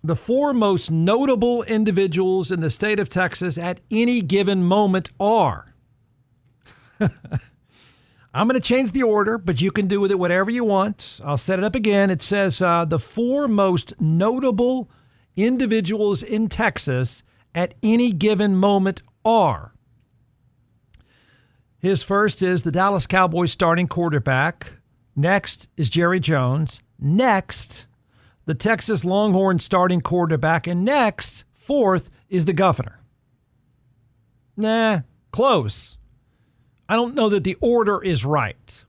The four most notable individuals in the state of Texas at any given moment are. I'm going to change the order, but you can do with it whatever you want. I'll set it up again. It says the four most notable individuals in Texas at any given moment are. His first is the Dallas Cowboys starting quarterback. Next is Jerry Jones. Next, the Texas Longhorns starting quarterback. And next, fourth, is the governor. Nah, close. I don't know that the order is right.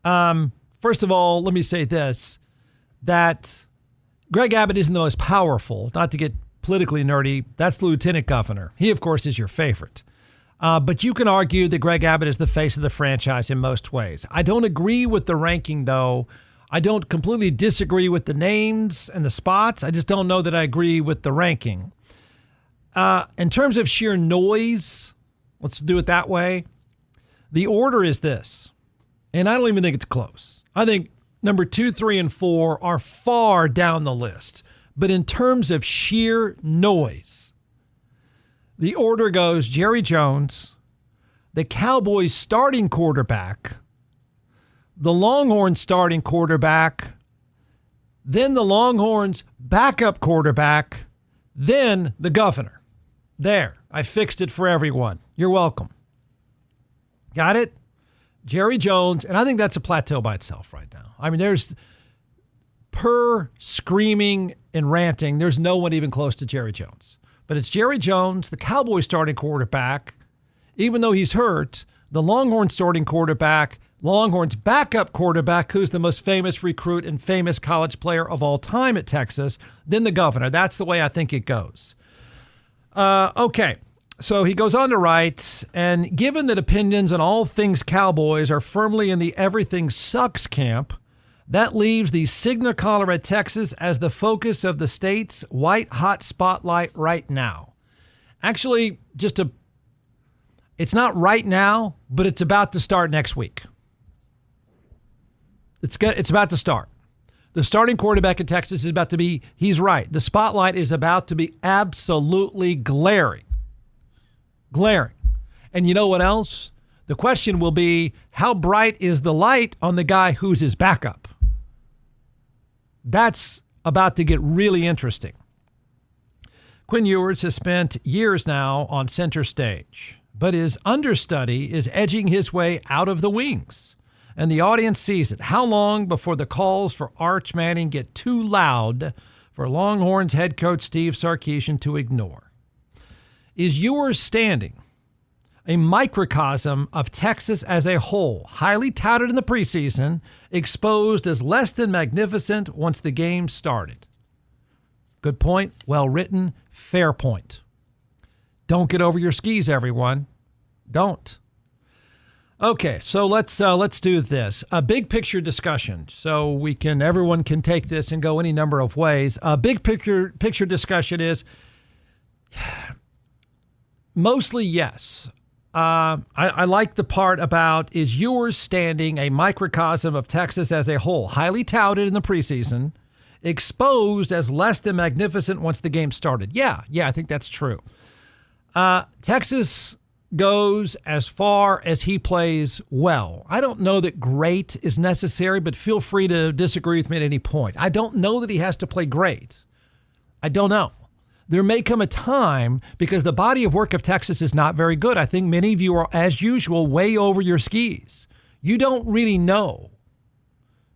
First of all, let me say this, that Greg Abbott isn't the most powerful. Not to get politically nerdy, that's the lieutenant governor. He, of course, is your favorite. But you can argue that Greg Abbott is the face of the franchise in most ways. I don't agree with the ranking, though. I don't completely disagree with the names and the spots. I just don't know that I agree with the ranking. In terms of sheer noise, let's do it that way. The order is this, and I don't even think it's close. I think number 2, 3, and 4 are far down the list. But in terms of sheer noise, the order goes Jerry Jones, the Cowboys starting quarterback, the Longhorns starting quarterback, then the Longhorns backup quarterback, then the governor. There, I fixed it for everyone. You're welcome. Got it? Jerry Jones, and I think that's a plateau by itself right now. I mean, there's, per screaming and ranting, there's no one even close to Jerry Jones. But it's Jerry Jones, the Cowboys starting quarterback, even though he's hurt, the Longhorns starting quarterback, Longhorns backup quarterback, who's the most famous recruit and famous college player of all time at Texas, then the governor. That's the way I think it goes. Okay, so he goes on to write, and given that opinions on all things Cowboys are firmly in the everything sucks camp, that leaves the signal caller at Texas as the focus of the state's white-hot spotlight right now. Actually, it's not right now, but it's about to start next week. It's about to start. The starting quarterback in Texas is about to be, he's right, the spotlight is about to be absolutely glaring. Glaring. And you know what else? The question will be, how bright is the light on the guy who's his backup? That's about to get really interesting. Quinn Ewers has spent years now on center stage, but his understudy is edging his way out of the wings, and the audience sees it. How long before the calls for Arch Manning get too loud for Longhorns head coach Steve Sarkisian to ignore? Is Ewers standing a microcosm of Texas as a whole, highly touted in the preseason, exposed as less than magnificent once the game started? Good point, well written, fair point. Don't get over your skis, everyone. Don't. Okay, so let's do this. A big picture discussion, so everyone can take this and go any number of ways. A big picture discussion is mostly yes. I like the part about, is Ewers standing a microcosm of Texas as a whole, highly touted in the preseason, exposed as less than magnificent once the game started? Yeah, I think that's true. Texas goes as far as he plays well. I don't know that great is necessary, but feel free to disagree with me at any point. I don't know that he has to play great. I don't know. There may come a time, because the body of work of Texas is not very good. I think many of you are, as usual, way over your skis. You don't really know.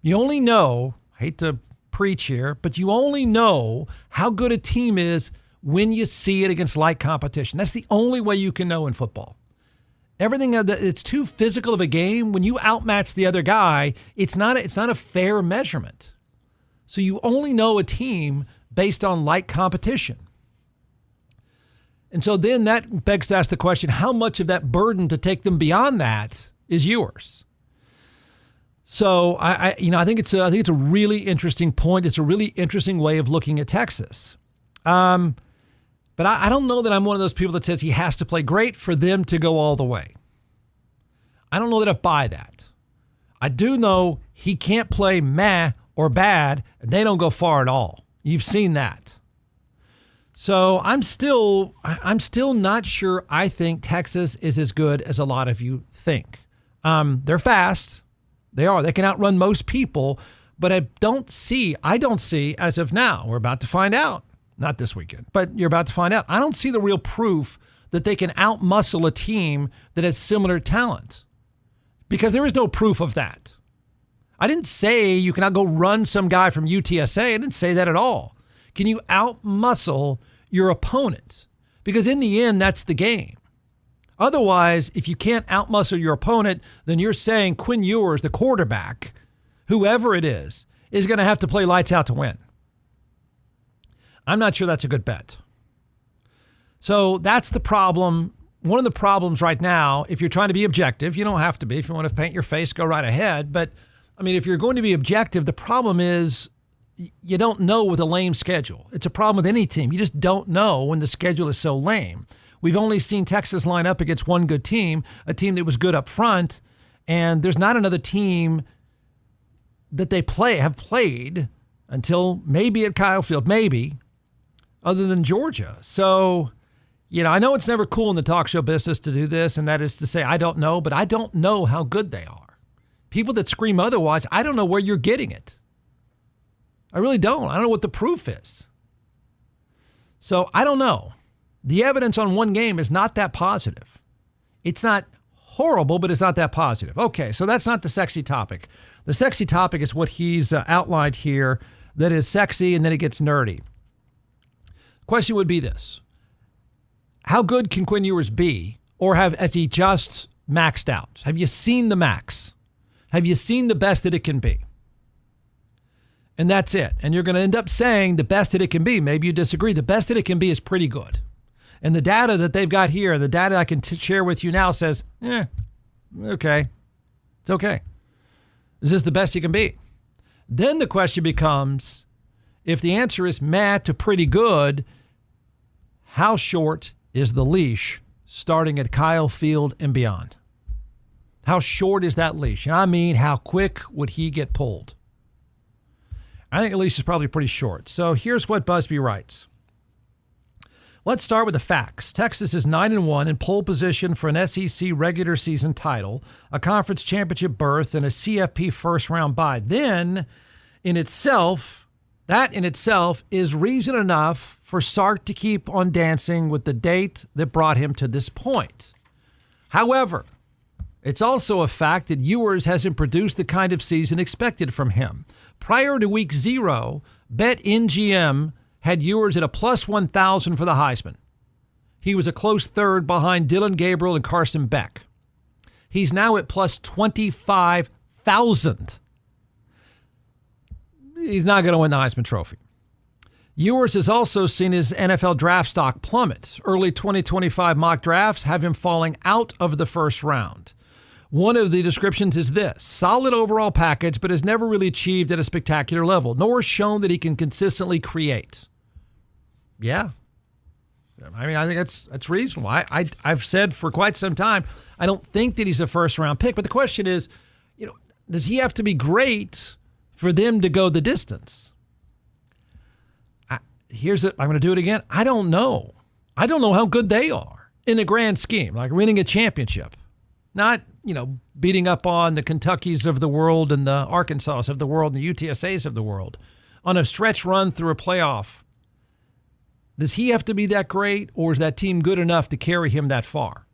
You only know, I hate to preach here, but you only know how good a team is when you see it against light competition. That's the only way you can know in football. Everything, it's too physical of a game. When you outmatch the other guy, it's not a fair measurement. So you only know a team based on light competition. And so then that begs to ask the question, how much of that burden to take them beyond that is yours? So I think it's a really interesting point. It's a really interesting way of looking at Texas. But I don't know that I'm one of those people that says he has to play great for them to go all the way. I don't know that I buy that. I do know he can't play meh or bad, and they don't go far at all. You've seen that. So I'm still not sure. I think Texas is as good as a lot of you think. They're fast. They are. They can outrun most people. But I don't see as of now, we're about to find out, not this weekend, but you're about to find out. I don't see the real proof that they can outmuscle a team that has similar talent, because there is no proof of that. I didn't say you cannot go run some guy from UTSA. I didn't say that at all. Can you outmuscle your opponent? Because in the end, that's the game. Otherwise, if you can't outmuscle your opponent, then you're saying Quinn Ewers, the quarterback, whoever it is going to have to play lights out to win. I'm not sure that's a good bet. So that's the problem. One of the problems right now, if you're trying to be objective, you don't have to be. If you want to paint your face, go right ahead. But, I mean, if you're going to be objective, the problem is you don't know with a lame schedule. It's a problem with any team. You just don't know when the schedule is so lame. We've only seen Texas line up against one good team, a team that was good up front, and there's not another team that they have played until maybe at Kyle Field, maybe, other than Georgia. So, I know it's never cool in the talk show business to do this, and that is to say, I don't know, but I don't know how good they are. People that scream otherwise, I don't know where you're getting it. I really don't. I don't know what the proof is. So I don't know. The evidence on one game is not that positive. It's not horrible, but it's not that positive. Okay, so that's not the sexy topic. The sexy topic is what he's outlined here that is sexy, and then it gets nerdy. The question would be this. How good can Quinn Ewers be, or has he just maxed out? Have you seen the max? Have you seen the best that it can be? And that's it. And you're going to end up saying the best that it can be. Maybe you disagree. The best that it can be is pretty good. And the data that they've got here, the data I can share with you now says, okay, it's okay. Is this the best you can be? Then the question becomes, if the answer is meh to pretty good, how short is the leash starting at Kyle Field and beyond? How short is that leash? And I mean, how quick would he get pulled? I think the leash is probably pretty short. So here's what Busby writes. Let's start with the facts. Texas is 9-1 in pole position for an SEC regular season title, a conference championship berth, and a CFP first-round bye. Then, that in itself is reason enough for Sark to keep on dancing with the date that brought him to this point. However, it's also a fact that Ewers hasn't produced the kind of season expected from him. Prior to week 0, BetMGM had Ewers at a plus 1,000 for the Heisman. He was a close third behind Dylan Gabriel and Carson Beck. He's now at plus 25,000. He's not going to win the Heisman Trophy. Ewers has also seen his NFL draft stock plummet. Early 2025 mock drafts have him falling out of the first round. One of the descriptions is this: solid overall package, but has never really achieved at a spectacular level, nor shown that he can consistently create. Yeah. I mean, I think that's reasonable. I've said for quite some time, I don't think that he's a first-round pick. But the question is, does he have to be great for them to go the distance? I'm going to do it again. I don't know. I don't know how good they are in the grand scheme, like winning a championship. Not, beating up on the Kentuckys of the world and the Arkansas of the world and the UTSAs of the world on a stretch run through a playoff. Does he have to be that great, or is that team good enough to carry him that far?